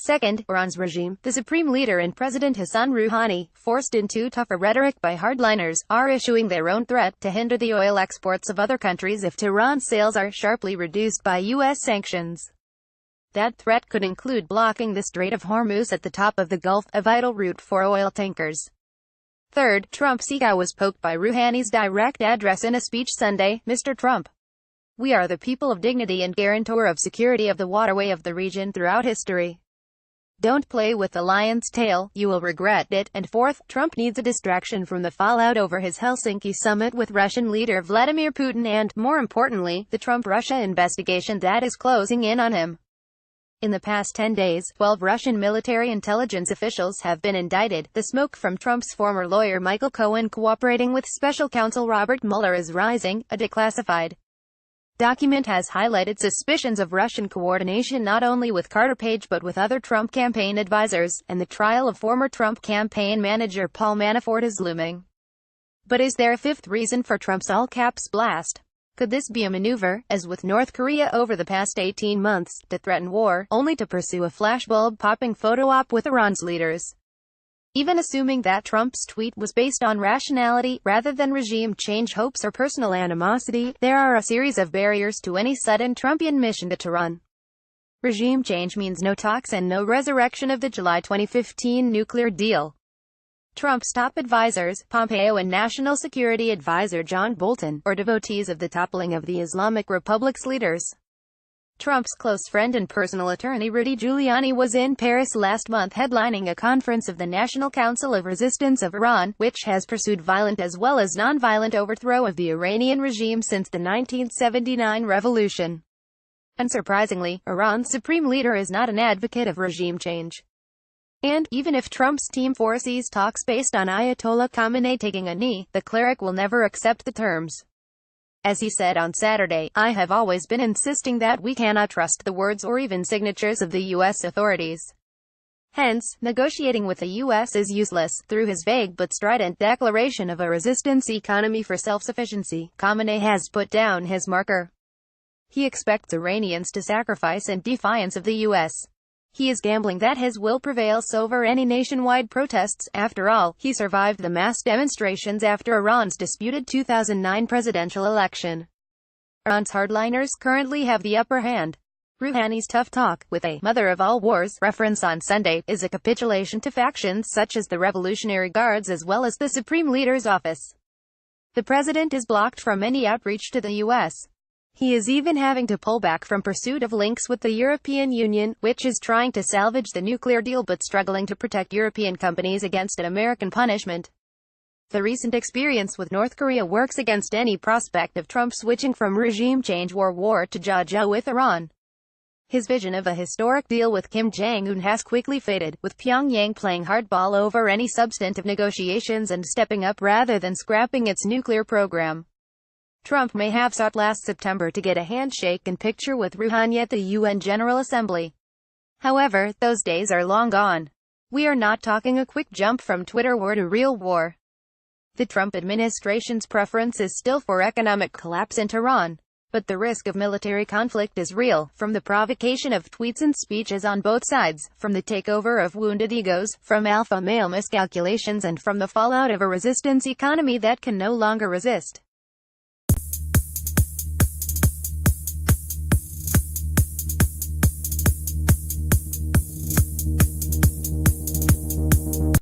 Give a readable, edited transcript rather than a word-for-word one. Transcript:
Second, Iran's regime, the supreme leader and President Hassan Rouhani, forced into tougher rhetoric by hardliners, are issuing their own threat to hinder the oil exports of other countries if Tehran's sales are sharply reduced by U.S. sanctions. That threat could include blocking the Strait of Hormuz at the top of the Gulf, a vital route for oil tankers. Third, Trump's ego was poked by Rouhani's direct address in a speech Sunday. Mr. Trump, we are the people of dignity and guarantor of security of the waterway of the region throughout history. Don't play with the lion's tail, you will regret it. And fourth, Trump needs a distraction from the fallout over his Helsinki summit with Russian leader Vladimir Putin and, more importantly, the Trump-Russia investigation that is closing in on him. In the past 10 days, 12 Russian military intelligence officials have been indicted. The smoke from Trump's former lawyer Michael Cohen cooperating with special counsel Robert Mueller is rising. A declassified document has highlighted suspicions of Russian coordination not only with Carter Page but with other Trump campaign advisors, and the trial of former Trump campaign manager Paul Manafort is looming. But is there a fifth reason for Trump's all-caps blast? Could this be a maneuver, as with North Korea over the past 18 months, to threaten war, only to pursue a flashbulb-popping photo op with Iran's leaders? Even assuming that Trump's tweet was based on rationality, rather than regime change hopes or personal animosity, there are a series of barriers to any sudden Trumpian mission to Tehran. Regime change means no talks and no resurrection of the July 2015 nuclear deal. Trump's top advisors, Pompeo and National Security Advisor John Bolton, are devotees of the toppling of the Islamic Republic's leaders. Trump's close friend and personal attorney Rudy Giuliani was in Paris last month headlining a conference of the National Council of Resistance of Iran, which has pursued violent as well as non-violent overthrow of the Iranian regime since the 1979 revolution. Unsurprisingly, Iran's supreme leader is not an advocate of regime change. And, even if Trump's team foresees talks based on Ayatollah Khamenei taking a knee, the cleric will never accept the terms. As he said on Saturday, I have always been insisting that we cannot trust the words or even signatures of the U.S. authorities. Hence, negotiating with the U.S. is useless. Through his vague but strident declaration of a resistance economy for self-sufficiency, Khamenei has put down his marker. He expects Iranians to sacrifice in defiance of the U.S. He is gambling that his will prevails over any nationwide protests. After all, he survived the mass demonstrations after Iran's disputed 2009 presidential election. Iran's hardliners currently have the upper hand. Rouhani's tough talk, with a "mother of all wars" reference on Sunday, is a capitulation to factions such as the Revolutionary Guards as well as the Supreme Leader's office. The president is blocked from any outreach to the U.S. He is even having to pull back from pursuit of links with the European Union, which is trying to salvage the nuclear deal but struggling to protect European companies against an American punishment. The recent experience with North Korea works against any prospect of Trump switching from regime change war to jaw with Iran. His vision of a historic deal with Kim Jong-un has quickly faded, with Pyongyang playing hardball over any substantive negotiations and stepping up rather than scrapping its nuclear program. Trump may have sought last September to get a handshake and picture with Rouhani at the UN General Assembly. However, those days are long gone. We are not talking a quick jump from Twitter war to real war. The Trump administration's preference is still for economic collapse in Tehran. But the risk of military conflict is real, from the provocation of tweets and speeches on both sides, from the takeover of wounded egos, from alpha male miscalculations and from the fallout of a resistance economy that can no longer resist.